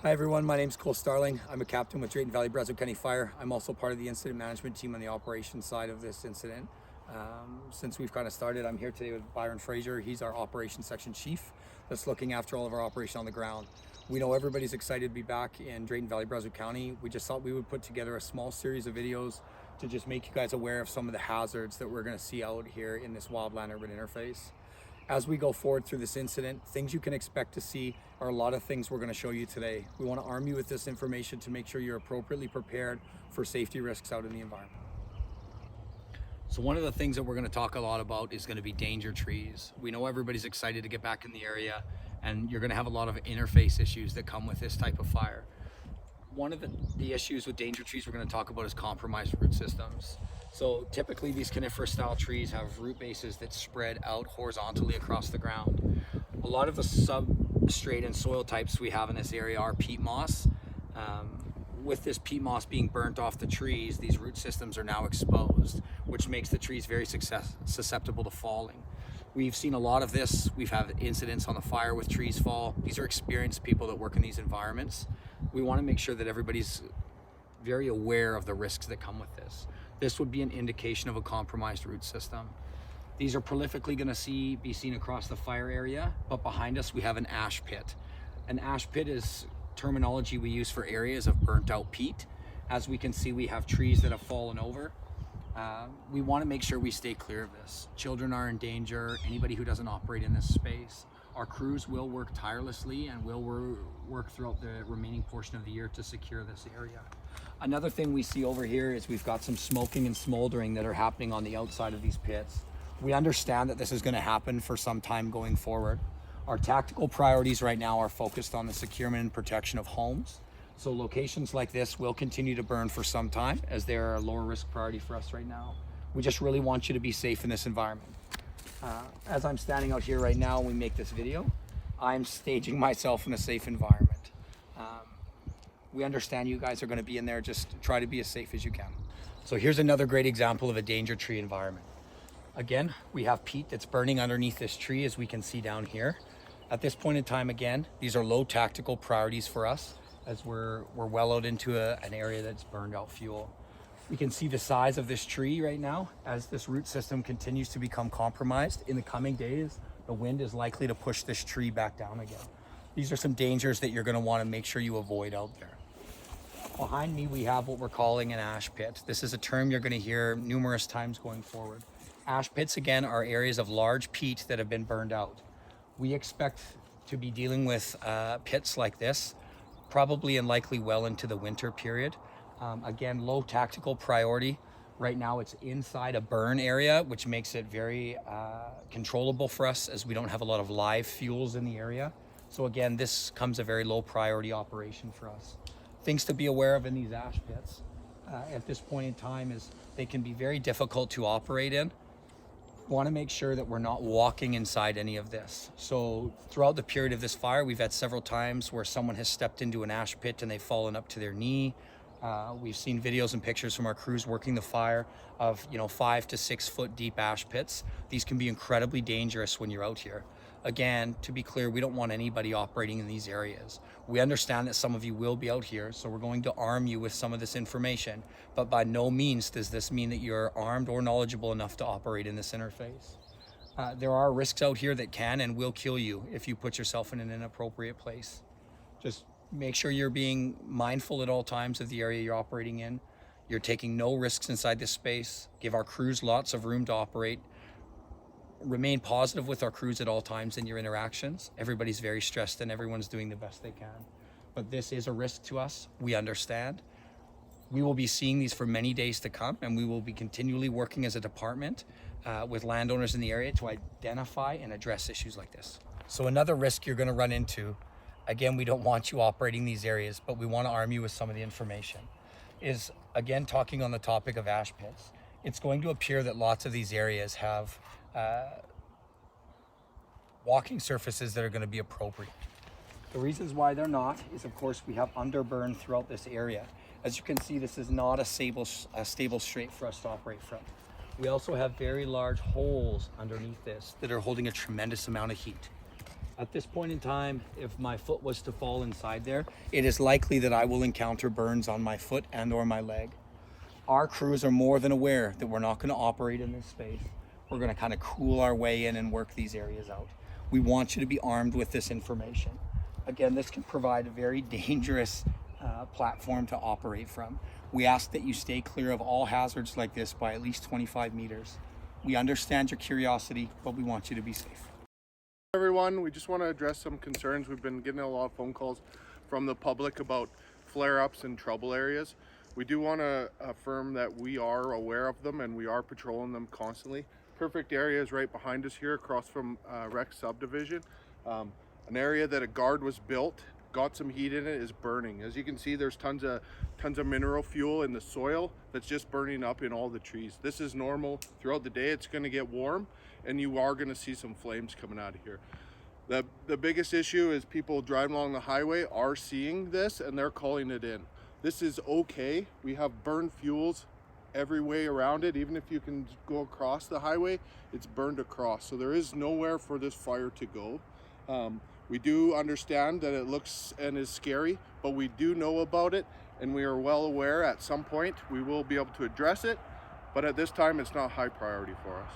Hi everyone, my name is Cole Starling. I'm a captain with Drayton Valley Brazeau County Fire. I'm also part of the incident management team on the operations side of this incident. Since we've kind of started, I'm here today with Byron Fraser. He's our operations section chief that's looking after all of our operation on the ground. We know everybody's excited to be back in Drayton Valley Brazeau County. We just thought we would put together a small series of videos to just make you guys aware of some of the hazards that we're going to see out here in this wildland urban interface. As we go forward through this incident, things you can expect to see are a lot of things we're going to show you today. We want to arm you with this information to make sure you're appropriately prepared for safety risks out in the environment. So one of the things that we're going to talk a lot about is going to be danger trees. We know everybody's excited to get back in the area, and you're going to have a lot of interface issues that come with this type of fire. One of the issues with danger trees we're going to talk about is compromised root systems. So typically these coniferous style trees have root bases that spread out horizontally across the ground. A lot of the substrate and soil types we have in this area are peat moss. With this peat moss being burnt off the trees, these root systems are now exposed, which makes the trees very susceptible to falling. We've seen a lot of this. We've had incidents on the fire with trees fall. These are experienced people that work in these environments. We want to make sure that everybody's very aware of the risks that come with this. This would be an indication of a compromised root system. These are prolifically going to be seen across the fire area, but behind us we have an ash pit. An ash pit is terminology we use for areas of burnt out peat. As we can see, we have trees that have fallen over. We want to make sure we stay clear of this. Children are in danger, anybody who doesn't operate in this space. Our crews will work tirelessly and will work throughout the remaining portion of the year to secure this area. Another thing we see over here is we've got some smoking and smoldering that are happening on the outside of these pits. We understand that this is going to happen for some time going forward. Our tactical priorities right now are focused on the securement and protection of homes. So locations like this will continue to burn for some time, as they are a lower risk priority for us right now. We just really want you to be safe in this environment. As I'm standing out here right now and we make this video, I'm staging myself in a safe environment. We understand you guys are going to be in there, just try to be as safe as you can. So here's another great example of a danger tree environment. Again, we have peat that's burning underneath this tree, as we can see down here. At this point in time, again, these are low tactical priorities for us, as we're well out into an area that's burned out fuel. We can see the size of this tree right now. As this root system continues to become compromised in the coming days, the wind is likely to push this tree back down again. These are some dangers that you're going to want to make sure you avoid out there. Behind me, we have what we're calling an ash pit. This is a term you're going to hear numerous times going forward. Ash pits, again, are areas of large peat that have been burned out. We expect to be dealing with pits like this probably and likely well into the winter period. Again, low tactical priority. Right now it's inside a burn area, which makes it very controllable for us, as we don't have a lot of live fuels in the area. So again, this comes a very low priority operation for us. Things to be aware of in these ash pits at this point in time is they can be very difficult to operate in. We want to make sure that we're not walking inside any of this. So throughout the period of this fire, we've had several times where someone has stepped into an ash pit and they've fallen up to their knee. We've seen videos and pictures from our crews working the fire of 5 to 6 foot deep ash pits. These can be incredibly dangerous when you're out here. Again, to be clear, we don't want anybody operating in these areas. We understand that some of you will be out here, so we're going to arm you with some of this information, but by no means does this mean that you're armed or knowledgeable enough to operate in this interface. There are risks out here that can and will kill you if you put yourself in an inappropriate place. Just make sure you're being mindful at all times of the area you're operating in. You're taking no risks inside this space. Give our crews lots of room to operate. Remain positive with our crews at all times in your interactions. Everybody's very stressed and everyone's doing the best they can. But this is a risk to us. We understand. We will be seeing these for many days to come, and we will be continually working as a department with landowners in the area to identify and address issues like this. So another risk you're going to run into, again, we don't want you operating these areas, but we want to arm you with some of the information, is again talking on the topic of ash pits. It's going to appear that lots of these areas have walking surfaces that are going to be appropriate. The reasons why they're not is, of course, we have underburn throughout this area. As you can see, this is not a stable straight for us to operate from. We also have very large holes underneath this that are holding a tremendous amount of heat. At this point in time, if my foot was to fall inside there, it is likely that I will encounter burns on my foot and or my leg. Our crews are more than aware that we're not going to operate in this space. We're going to kind of cool our way in and work these areas out. We want you to be armed with this information. Again, this can provide a very dangerous platform to operate from. We ask that you stay clear of all hazards like this by at least 25 meters. We understand your curiosity, but we want you to be safe. Everyone, we just want to address some concerns. We've been getting a lot of phone calls from the public about flare-ups and trouble areas. We do want to affirm that we are aware of them and we are patrolling them constantly. Perfect area is right behind us here across from Rex subdivision. An area that a guard was built, got some heat in it, is burning. As you can see, there's tons of mineral fuel in the soil that's just burning up in all the trees. This is normal throughout the day. It's going to get warm and you are going to see some flames coming out of here. The biggest issue is people driving along the highway are seeing this and they're calling it in. This is okay. We have burned fuels every way around it. Even if you can go across the highway, it's burned across. So there is nowhere for this fire to go. We do understand that it looks and is scary, but we do know about it and we are well aware at some point we will be able to address it. But at this time, it's not high priority for us.